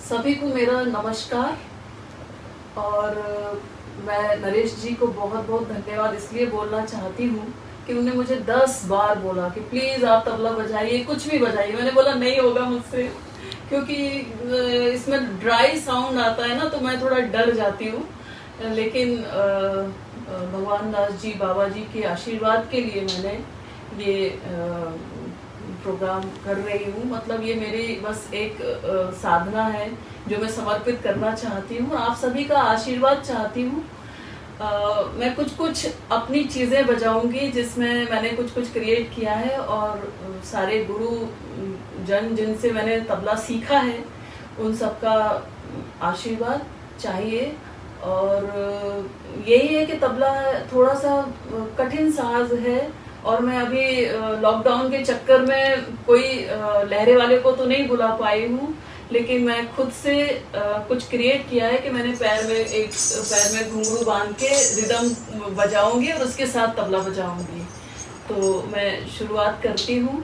सभी को मेरा नमस्कार। और मैं नरेश जी को बहुत बहुत धन्यवाद इसलिए बोलना चाहती हूँ कि उन्होंने मुझे 10 बार बोला कि प्लीज़ आप तबला बजाइए, कुछ भी बजाइए। मैंने बोला नहीं होगा मुझसे, क्योंकि इसमें ड्राई साउंड आता है ना, तो मैं थोड़ा डर जाती हूँ। लेकिन भगवान दास जी बाबा जी के आशीर्वाद के लिए मैंने ये प्रोग्राम कर रही हूँ। मतलब ये मेरी बस एक साधना है जो मैं समर्पित करना चाहती हूँ। आप सभी का आशीर्वाद चाहती हूँ। मैं कुछ अपनी चीज़ें बजाऊंगी जिसमें मैंने कुछ क्रिएट किया है, और सारे गुरु जन जिनसे मैंने तबला सीखा है उन सबका आशीर्वाद चाहिए। और यही है कि तबला थोड़ा सा कठिन साज है, और मैं अभी लॉकडाउन के चक्कर में कोई लहरे वाले को तो नहीं बुला पाई हूँ, लेकिन मैं खुद से कुछ क्रिएट किया है कि मैंने पैर में घुंघरू बांध के रिदम बजाऊंगी और उसके साथ तबला बजाऊंगी। तो मैं शुरुआत करती हूँ।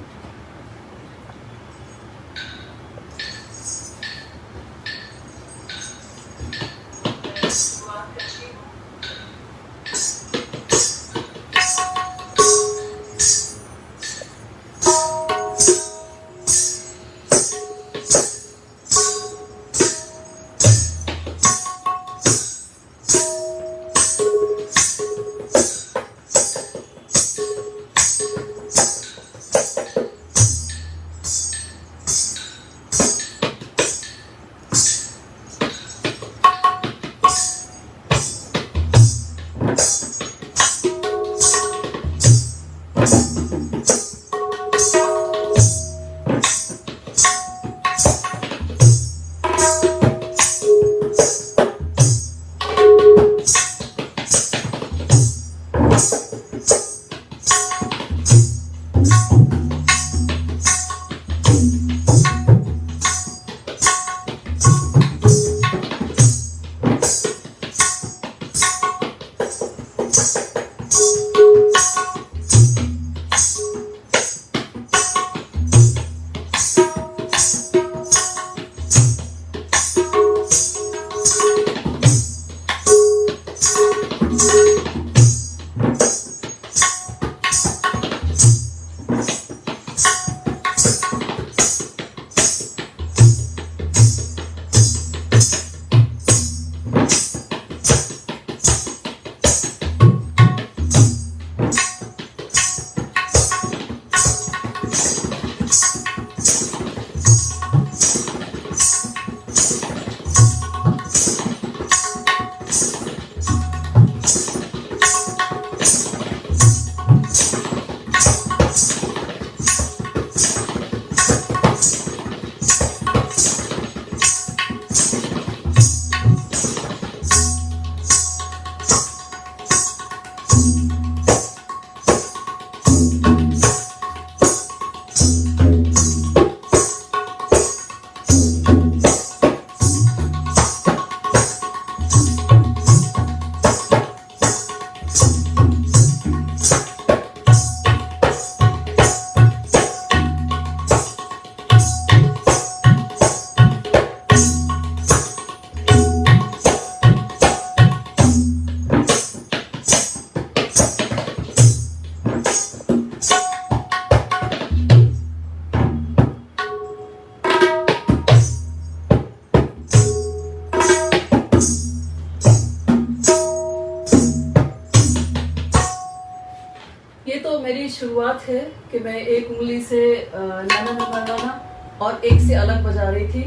ये तो मेरी शुरुआत है कि मैं एक उंगली से नाना नाना नाना और एक से अलग बजा रही थी।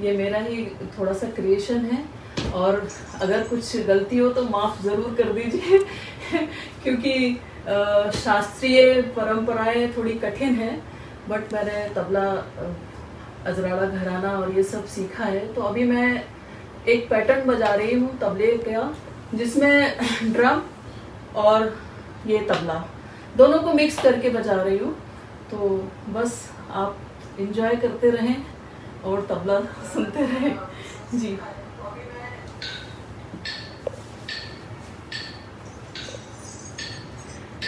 ये मेरा ही थोड़ा सा क्रिएशन है, और अगर कुछ गलती हो तो माफ़ ज़रूर कर दीजिए क्योंकि शास्त्रीय परंपराएं थोड़ी कठिन हैं। बट मैंने तबला, अजराड़ा घराना और ये सब सीखा है। तो अभी मैं एक पैटर्न बजा रही हूँ तबले का, जिसमें ड्रम और ये तबला दोनों को मिक्स करके बजा रही हूँ। तो बस आप एंजॉय करते रहें और तबला सुनते रहें जी।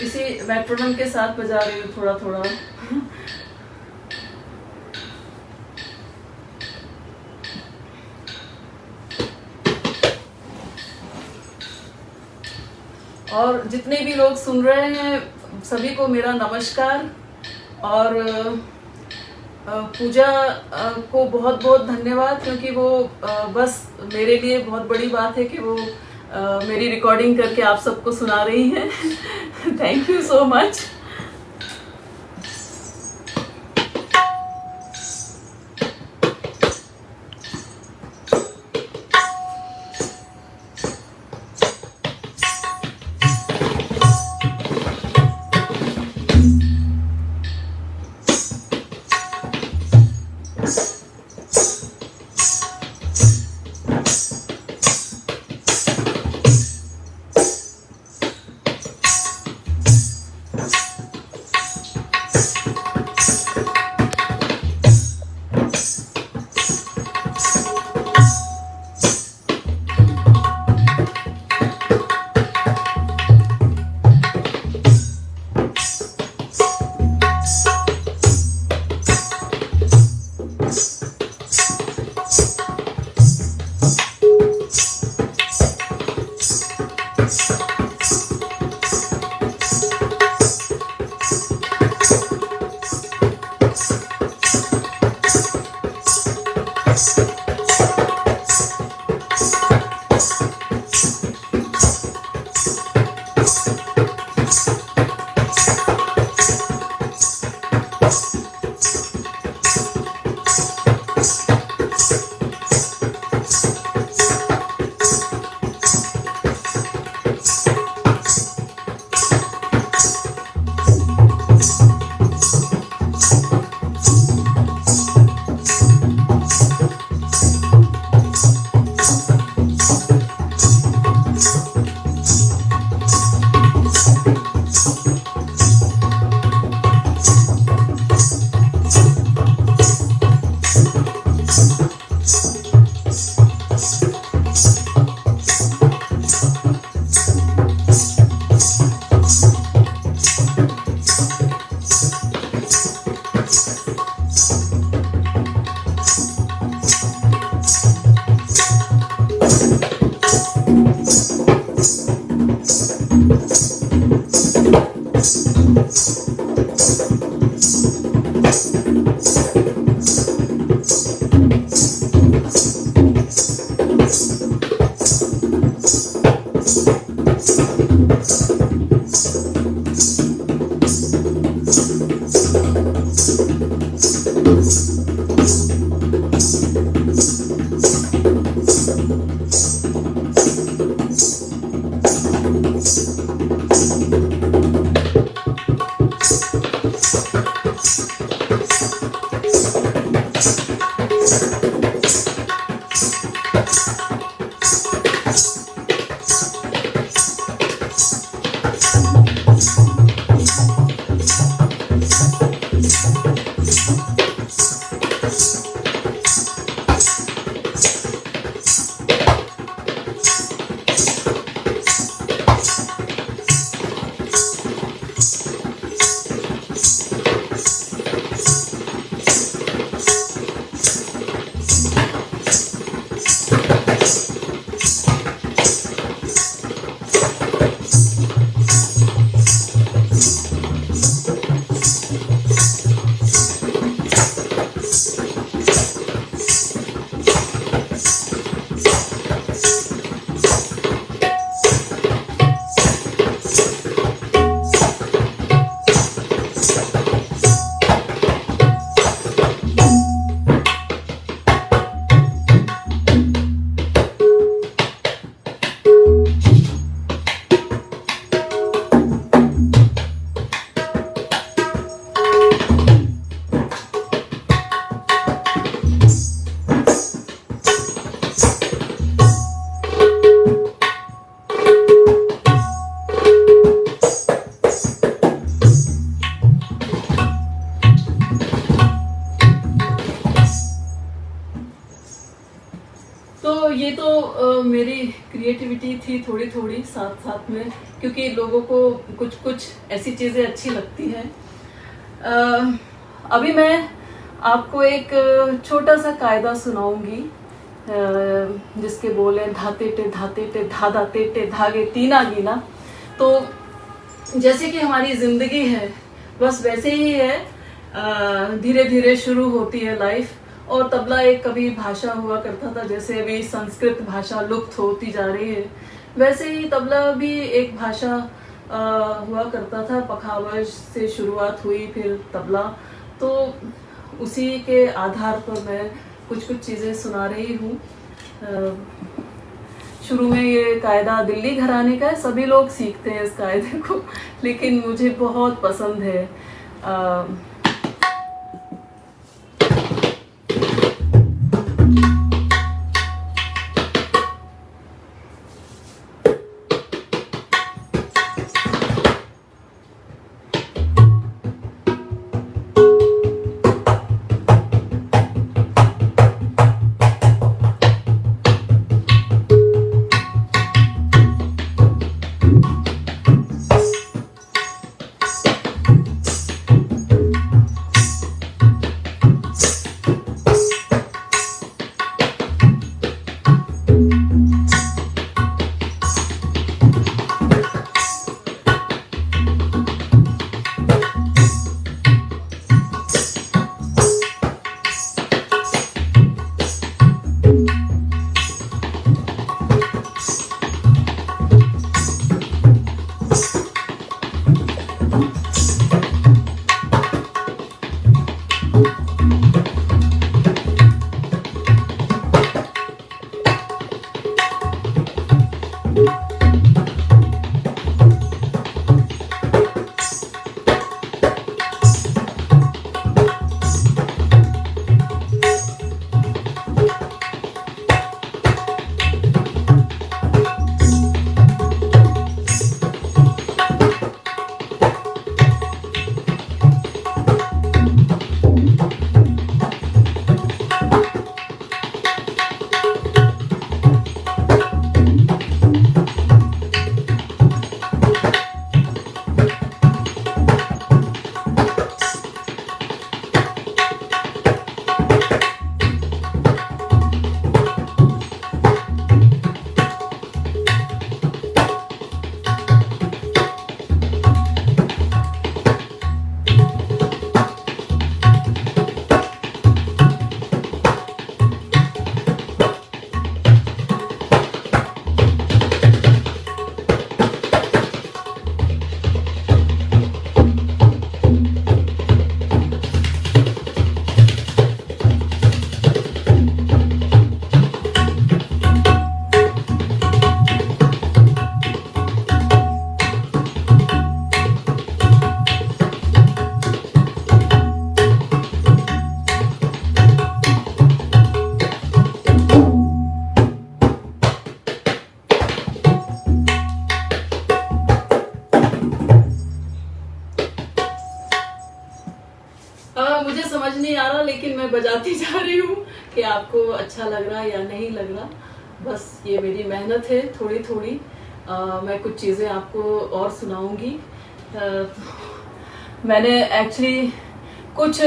इसी मेट्रोनोम के साथ बजा रही हूँ थोड़ा थोड़ा। और जितने भी लोग सुन रहे हैं सभी को मेरा नमस्कार। और पूजा को बहुत बहुत धन्यवाद, क्योंकि वो बस मेरे लिए बहुत बड़ी बात है कि वो मेरी रिकॉर्डिंग करके आप सबको सुना रही हैं। Thank you so much. ये तो मेरी क्रिएटिविटी थी थोड़ी थोड़ी साथ साथ में, क्योंकि लोगों को कुछ कुछ ऐसी चीज़ें अच्छी लगती हैं। अभी मैं आपको एक छोटा सा कायदा सुनाऊंगी जिसके बोले धाते टे धा टे धागे तीना गीना। तो जैसे कि हमारी जिंदगी है बस वैसे ही है, धीरे धीरे शुरू होती है लाइफ। और तबला एक कभी भाषा हुआ करता था, जैसे अभी संस्कृत भाषा लुप्त होती जा रही है, वैसे ही तबला भी एक भाषा हुआ करता था। पखावज से शुरुआत हुई, फिर तबला। तो उसी के आधार पर मैं कुछ कुछ चीज़ें सुना रही हूँ। शुरू में ये कायदा दिल्ली घराने का है, सभी लोग सीखते हैं इस कायदे को, लेकिन मुझे बहुत पसंद है। मुझे समझ नहीं आ रहा, लेकिन मैं बजाती जा रही हूँ कि आपको अच्छा लग रहा या नहीं लग रहा। बस ये मेरी मेहनत है, थोड़ी थोड़ी। मैं कुछ चीज़ें आपको और सुनाऊंगी। मैंने एक्चुअली कुछ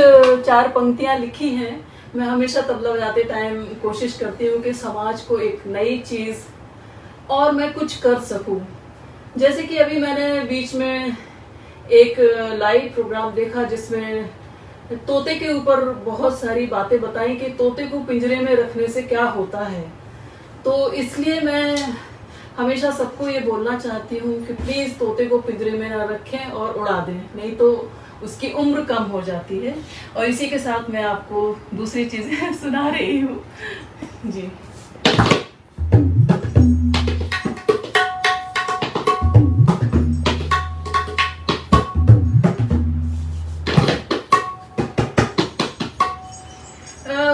4 पंक्तियाँ लिखी हैं। मैं हमेशा तबला बजाते टाइम कोशिश करती हूँ कि समाज को एक नई चीज़ और मैं कुछ कर सकूँ। जैसे कि अभी मैंने बीच में एक लाइव प्रोग्राम देखा जिसमें तोते के ऊपर बहुत सारी बातें बताई कि तोते को पिंजरे में रखने से क्या होता है। तो इसलिए मैं हमेशा सबको ये बोलना चाहती हूँ कि प्लीज़ तोते को पिंजरे में ना रखें और उड़ा दें, नहीं तो उसकी उम्र कम हो जाती है। और इसी के साथ मैं आपको दूसरी चीज़ें सुना रही हूँ जी।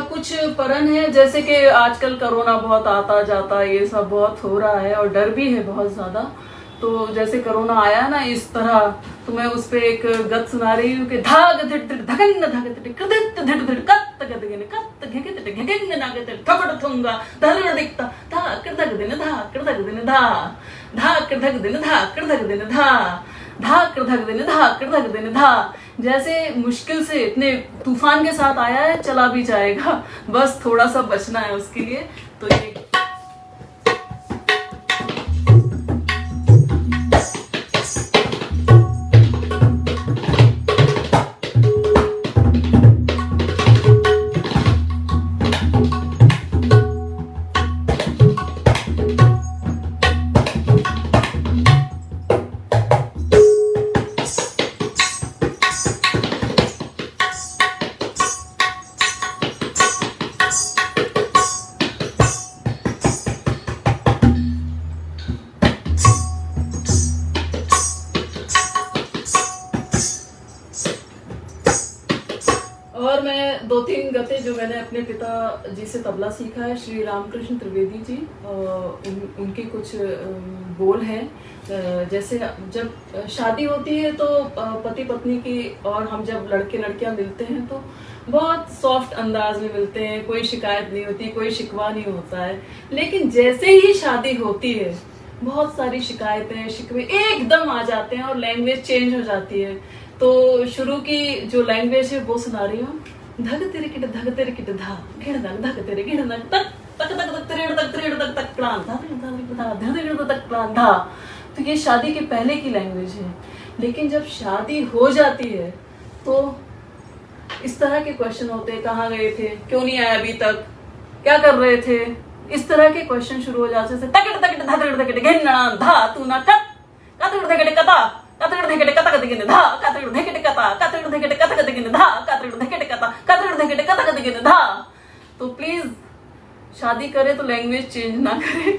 कुछ परन है, जैसे कि आजकल कोरोना बहुत आता जाता, ये सब बहुत हो रहा है और डर भी है बहुत ज़्यादा। तो जैसे कोरोना आया ना इस तरह, तो मैं उस पे एक गत सुना रही हूँ कि धाग धिट धगन धग कृदित धिट धिट कत गदगन कत घगित घगन नागत थपड़ थुंगा धलड़ दिखता धा कृदग दिन धा कृदग दिन धा धा कृदग दिन धा कृदग दिन धा धा कृदग दिन धा कृदग दिन धा। जैसे मुश्किल से इतने तूफान के साथ आया है, चला भी जाएगा, बस थोड़ा सा बचना है उसके लिए। तो ये और मैं 2-3 गते जो मैंने अपने पिताजी से तबला सीखा है, श्री रामकृष्ण त्रिवेदी जी, उनके कुछ बोल हैं। जैसे जब शादी होती है तो पति पत्नी की, और हम जब लड़के लड़कियां मिलते हैं तो बहुत सॉफ्ट अंदाज में मिलते हैं, कोई शिकायत नहीं होती, कोई शिकवा नहीं होता है। लेकिन जैसे ही शादी होती है बहुत सारी शिकायतें शिकवे एकदम आ जाते हैं और लैंग्वेज चेंज हो जाती है। तो शुरू की जो लैंग्वेज है वो सुना रही हूँ। धग तेरे किट धा घेड़ धग तेरे घेड़ तक तक तक तक तेरे तक तेरे तक तक प्राण धा धा तक प्राण धा। तो ये शादी के पहले की लैंग्वेज है। लेकिन जब शादी हो जाती है तो इस तरह के क्वेश्चन होते हैं, कहाँ गए थे, क्यों नहीं आए अभी तक, क्या कर रहे थे, इस तरह के क्वेश्चन शुरू हो जाते हैं। तकड़ तकड़ धकड़ धकड़ घेन्ना धा तू ना कत कतड़ धकड़ कता कतड़ धकड़ कता कतगिन धा कतड़ धकड़ कता कतड़ धकड़ कता कतगिन धा कतड़ धकड़ कता कतड़ धकड़ कता कतगिन धा। तो प्लीज शादी करे तो लैंग्वेज चेंज ना करे।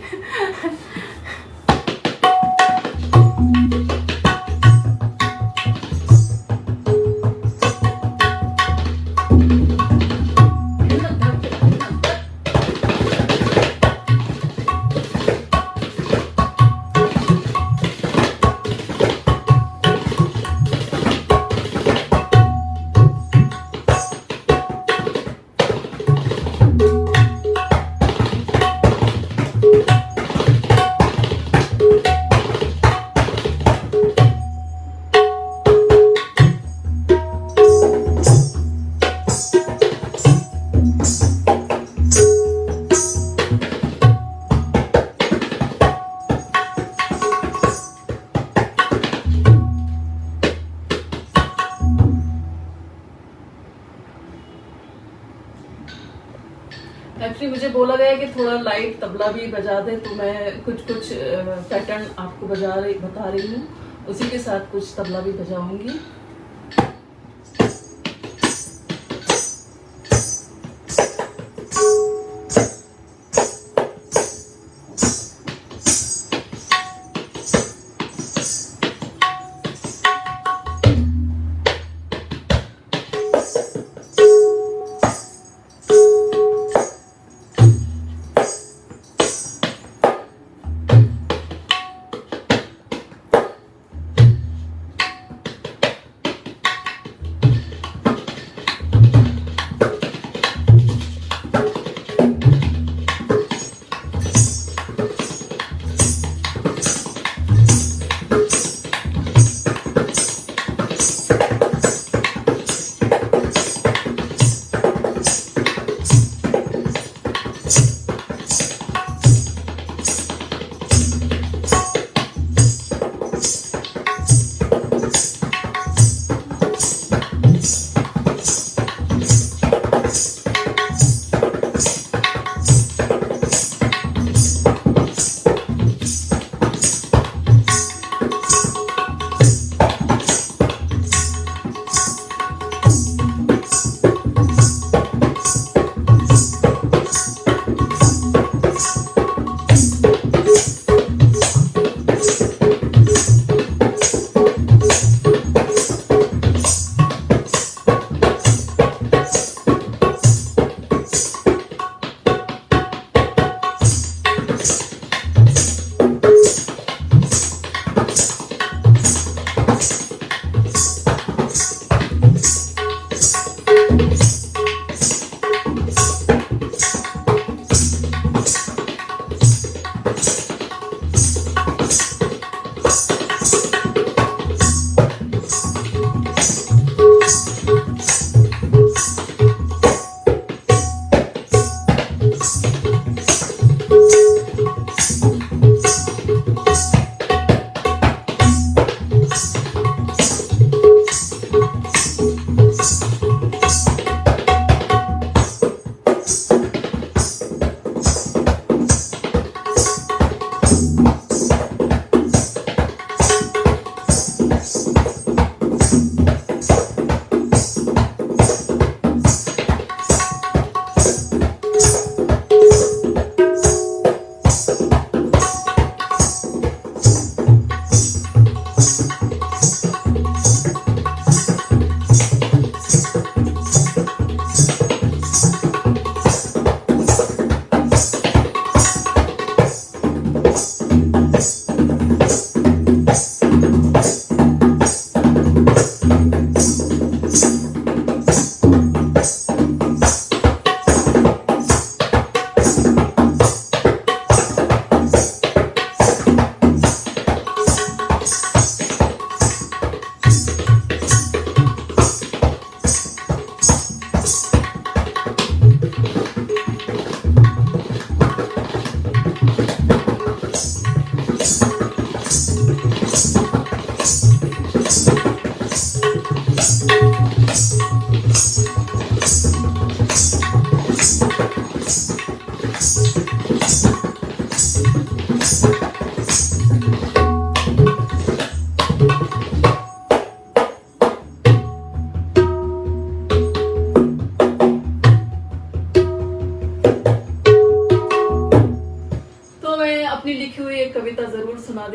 एक्चुअली मुझे बोला गया कि थोड़ा लाइट तबला भी बजा दे, तो मैं कुछ पैटर्न आपको बता रही हूँ, उसी के साथ कुछ तबला भी बजाऊंगी।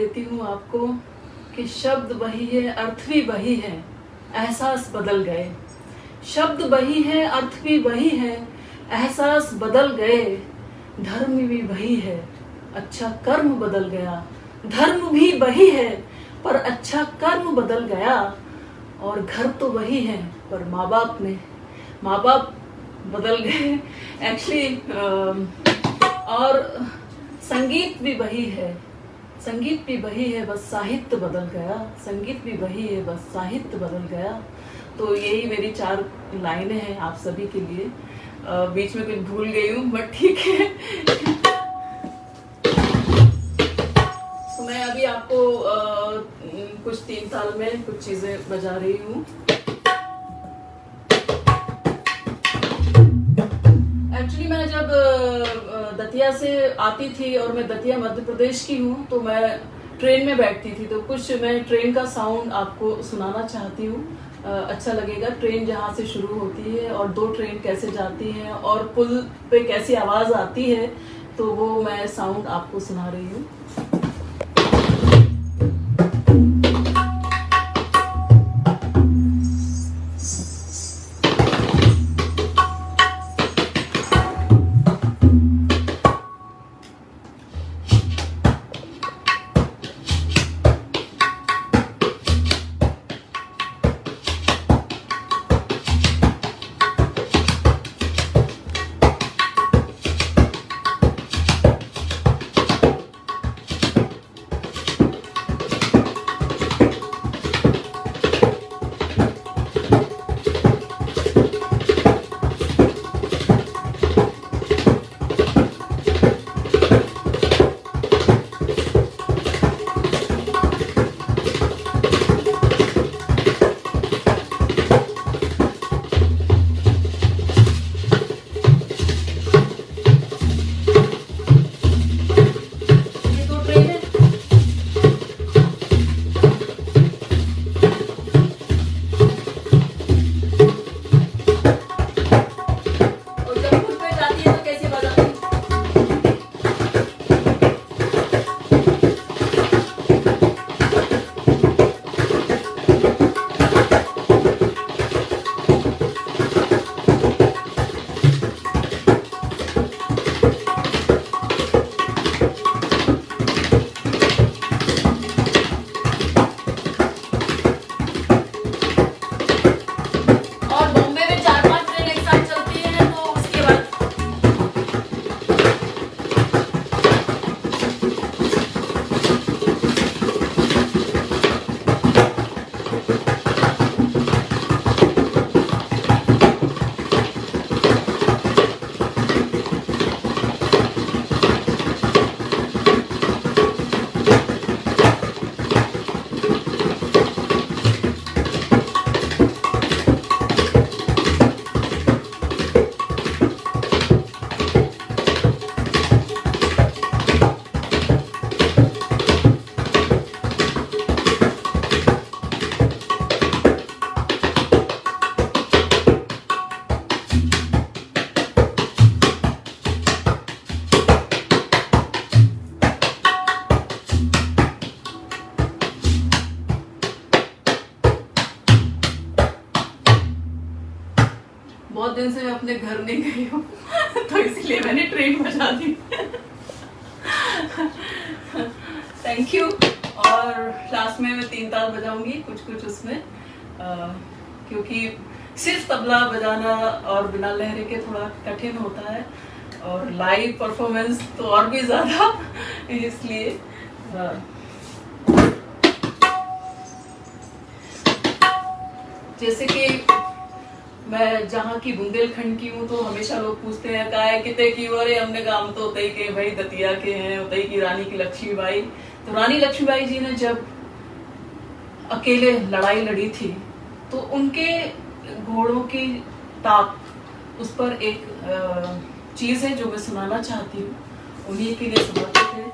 देती हूँ आपको कि शब्द वही है, अर्थ भी वही है, एहसास बदल गए। शब्द वही है, अर्थ भी वही है, एहसास बदल गए। धर्म भी वही है, अच्छा कर्म बदल गया। धर्म भी वही है, पर अच्छा कर्म बदल गया। और घर तो वही है, पर माँ बाप बदल गए एक्चुअली। और संगीत भी वही है, बस साहित्य बदल गया। संगीत भी वही है, बस साहित्य बदल गया। तो यही मेरी 4 लाइनें हैं आप सभी के लिए। बीच में कुछ भूल गई हूँ, बट ठीक है। तो मैं अभी आपको कुछ 3 ताल में कुछ चीजें बजा रही हूँ। एक्चुअली मैं जब दतिया से आती थी, और मैं दतिया मध्य प्रदेश की हूँ, तो मैं ट्रेन में बैठती थी, तो कुछ मैं ट्रेन का साउंड आपको सुनाना चाहती हूँ। अच्छा लगेगा। ट्रेन जहाँ से शुरू होती है और 2 ट्रेन कैसे जाती हैं और पुल पे कैसी आवाज आती है, तो वो मैं साउंड आपको सुना रही हूँ। बहुत दिन से मैं अपने घर नहीं गई हूँ तो इसलिए मैंने ट्रेन बजा दी। Thank you. और लास्ट में मैं 3 ताल बजाऊंगी कुछ उसमें, क्योंकि सिर्फ तबला बजाना और बिना लहरे के थोड़ा कठिन होता है, और लाइव परफॉर्मेंस तो और भी ज्यादा, इसलिए जैसे कि मैं जहाँ की बुंदेलखंड की हूँ, तो हमेशा लोग पूछते हैं का है कितने की हो रहे, हमने कहा हम तो उतई के भाई दतिया के हैं, उतई की रानी की लक्ष्मीबाई। तो रानी लक्ष्मीबाई जी ने जब अकेले लड़ाई लड़ी थी, तो उनके घोड़ों की टाप, उस पर एक चीज है जो मैं सुनाना चाहती हूँ, उन्हीं के लिए समर्पित है।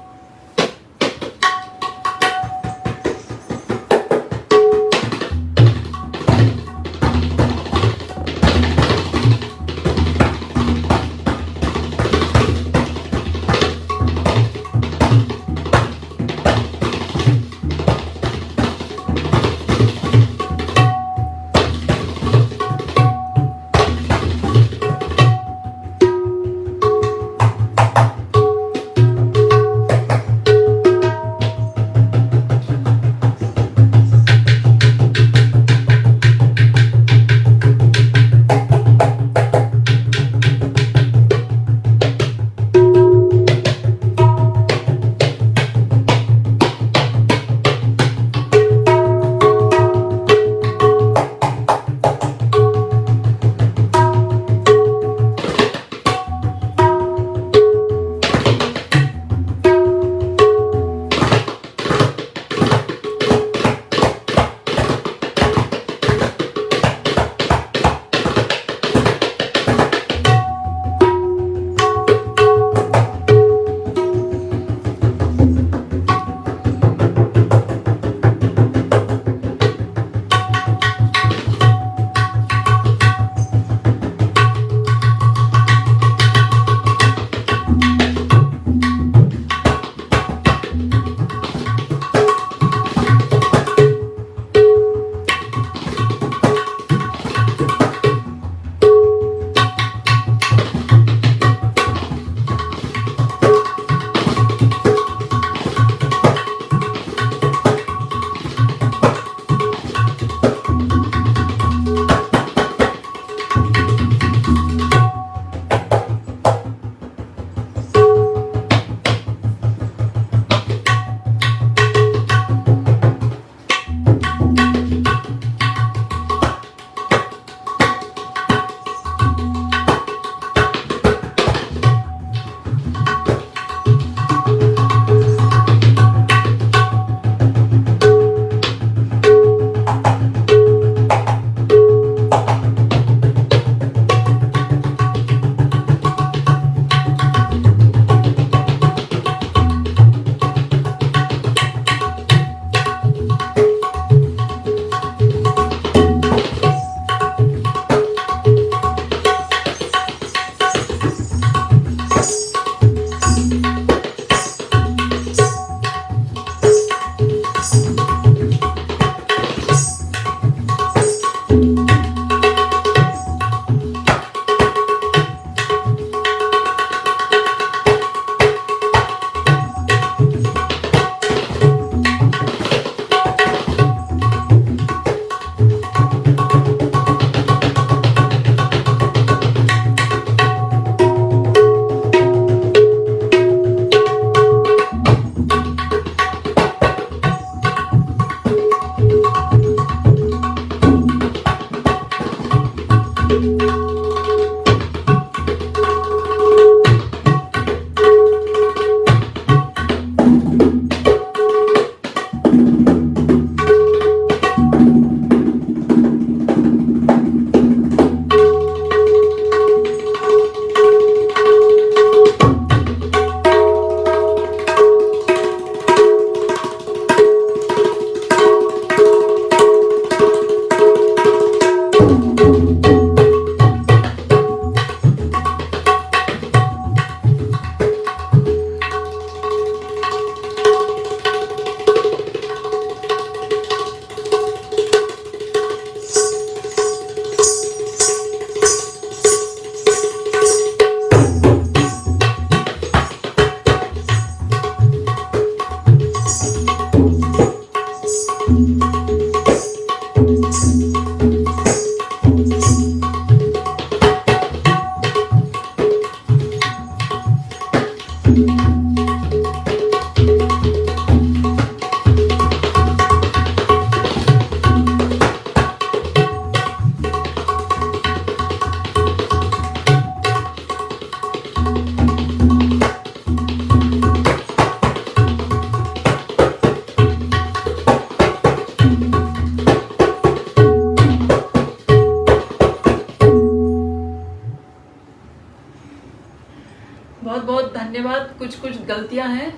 बहुत बहुत धन्यवाद। कुछ कुछ गलतियां हैं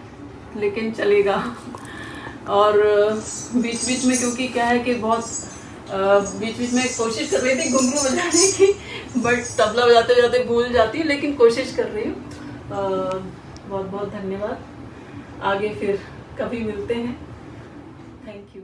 लेकिन चलेगा। और बीच बीच में क्योंकि क्या है कि बहुत बीच बीच में कोशिश कर रही थी घुंघरू बजाने की, बट तबला बजाते बजाते भूल जाती हूँ, लेकिन कोशिश कर रही हूँ। बहुत बहुत धन्यवाद। आगे फिर कभी मिलते हैं। Thank you.